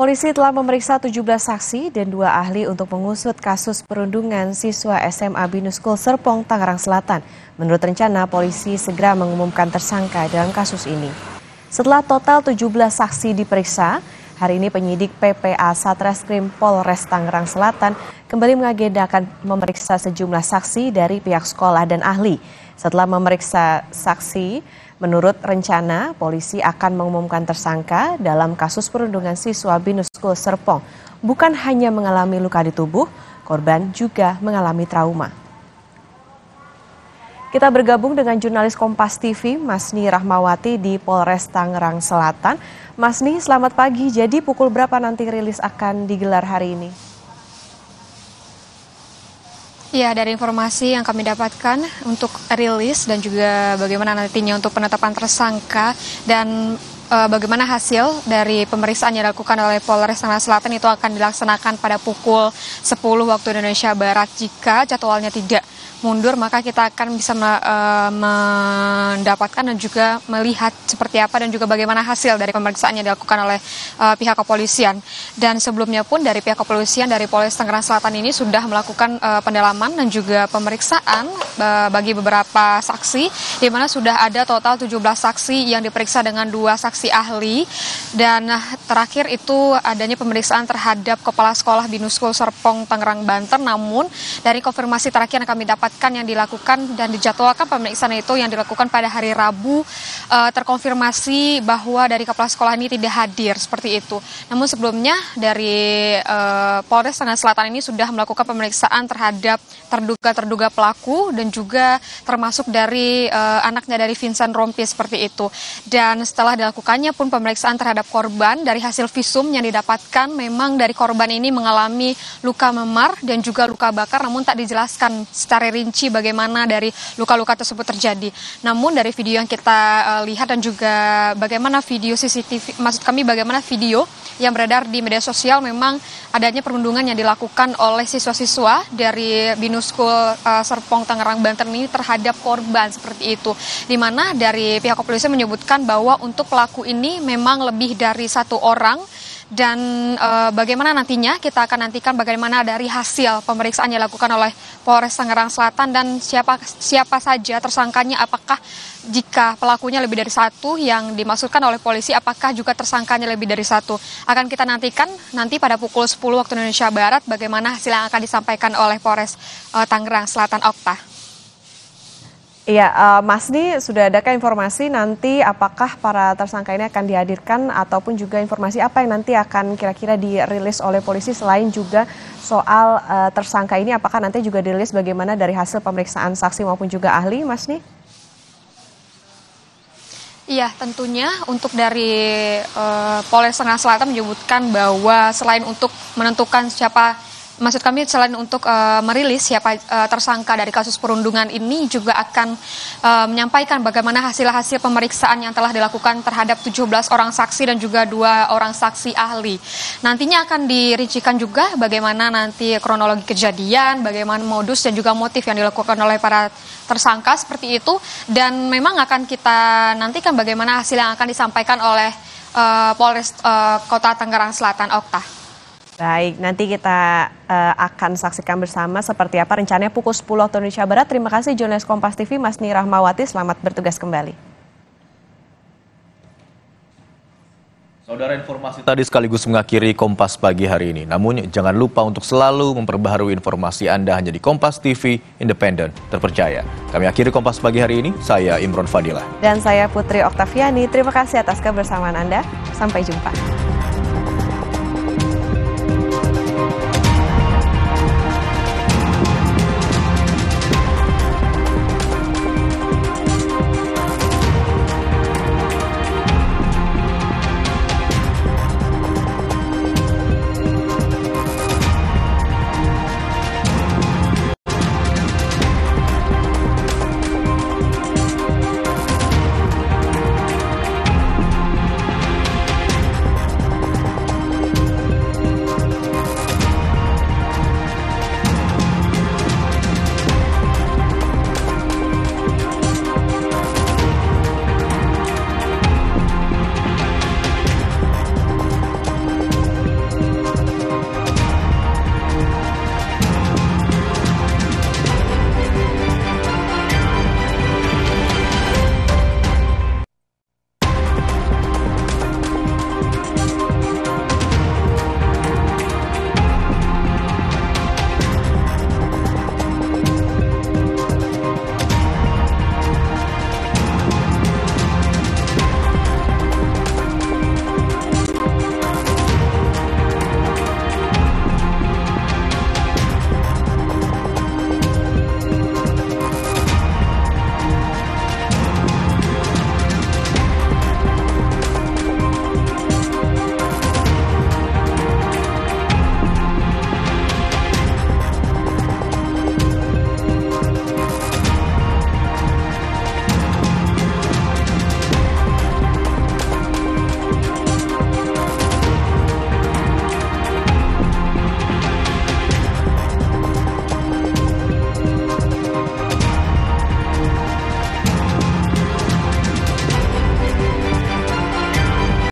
Polisi telah memeriksa 17 saksi dan 2 ahli untuk mengusut kasus perundungan siswa SMA Binus School Serpong, Tangerang Selatan. Menurut rencana, polisi segera mengumumkan tersangka dalam kasus ini. Setelah total 17 saksi diperiksa, hari ini penyidik PPA Satreskrim Polres Tangerang Selatan kembali mengagendakan memeriksa sejumlah saksi dari pihak sekolah dan ahli. Setelah memeriksa saksi, menurut rencana, polisi akan mengumumkan tersangka dalam kasus perundungan siswa Binus School Serpong. Bukan hanya mengalami luka di tubuh, korban juga mengalami trauma. Kita bergabung dengan jurnalis Kompas TV, Masni Rahmawati di Polres Tangerang Selatan. Masni, selamat pagi. Jadi pukul berapa nanti rilis akan digelar hari ini? Ya, dari informasi yang kami dapatkan untuk rilis dan juga bagaimana nantinya untuk penetapan tersangka dan bagaimana hasil dari pemeriksaan yang dilakukan oleh Polres Tangerang Selatan itu akan dilaksanakan pada pukul 10 waktu Indonesia Barat. Jika jadwalnya tidak mundur, maka kita akan bisa mendapatkan dan juga melihat seperti apa dan juga bagaimana hasil dari pemeriksaan yang dilakukan oleh pihak kepolisian. Dan sebelumnya pun dari pihak kepolisian dari Polres Tangerang Selatan ini sudah melakukan pendalaman dan juga pemeriksaan bagi beberapa saksi, di mana sudah ada total 17 saksi yang diperiksa dengan 2 saksi ahli. Dan terakhir itu adanya pemeriksaan terhadap Kepala Sekolah Binus School Serpong, Tangerang, Banten. Namun dari konfirmasi terakhir yang kami dapatkan yang dilakukan dan dijadwalkan pemeriksaan itu yang dilakukan pada hari Rabu, terkonfirmasi bahwa dari kepala sekolah ini tidak hadir seperti itu. Namun sebelumnya dari Polres Tangerang Selatan ini sudah melakukan pemeriksaan terhadap terduga pelaku dan juga termasuk dari anaknya dari Vincent Rompi seperti itu. Dan setelah dilakukannya pun pemeriksaan terhadap korban, dari hasil visum yang didapatkan memang dari korban ini mengalami luka memar dan juga luka bakar, namun tak dijelaskan secara rinci bagaimana dari luka-luka tersebut terjadi. Namun dari video yang kita lihat dan juga bagaimana video CCTV, maksud kami bagaimana video yang beredar di media sosial, memang adanya perundungan yang dilakukan oleh siswa-siswa dari Binus School Serpong, Tangerang, Banten ini terhadap korban seperti itu. Di mana dari pihak kepolisian menyebutkan bahwa untuk pelaku ini memang lebih dari 1 orang. Dan bagaimana nantinya kita akan nantikan bagaimana dari hasil pemeriksaan yang dilakukan oleh Polres Tangerang Selatan dan siapa saja tersangkanya, apakah jika pelakunya lebih dari 1 yang dimaksudkan oleh polisi, apakah juga tersangkanya lebih dari 1. Akan kita nantikan nanti pada pukul 10 waktu Indonesia Barat bagaimana hasil yang akan disampaikan oleh Polres Tangerang Selatan. Okta. Iya, Masni, sudah adakah informasi nanti apakah para tersangka ini akan dihadirkan ataupun juga informasi apa yang nanti akan kira-kira dirilis oleh polisi selain juga soal tersangka ini, apakah nanti juga dirilis bagaimana dari hasil pemeriksaan saksi maupun juga ahli, Masni? Iya, tentunya untuk dari Polres Tangerang Selatan menyebutkan bahwa selain untuk menentukan maksud kami selain untuk merilis siapa tersangka dari kasus perundungan ini, juga akan menyampaikan bagaimana hasil-hasil pemeriksaan yang telah dilakukan terhadap 17 orang saksi dan juga 2 orang saksi ahli. Nantinya akan dirincikan juga bagaimana nanti kronologi kejadian, bagaimana modus dan juga motif yang dilakukan oleh para tersangka seperti itu. Dan memang akan kita nantikan bagaimana hasil yang akan disampaikan oleh Polres Kota Tangerang Selatan. Okta. Baik, nanti kita akan saksikan bersama seperti apa rencananya pukul 10 waktu Indonesia Barat. Terima kasih jurnalis Kompas TV, Masni Rahmawati. Selamat bertugas kembali. Saudara, informasi tadi sekaligus mengakhiri Kompas pagi hari ini. Namun jangan lupa untuk selalu memperbaharui informasi Anda hanya di Kompas TV, independen, terpercaya. Kami akhiri Kompas pagi hari ini. Saya Imron Fadilah. Dan saya Putri Oktaviani. Terima kasih atas kebersamaan Anda. Sampai jumpa.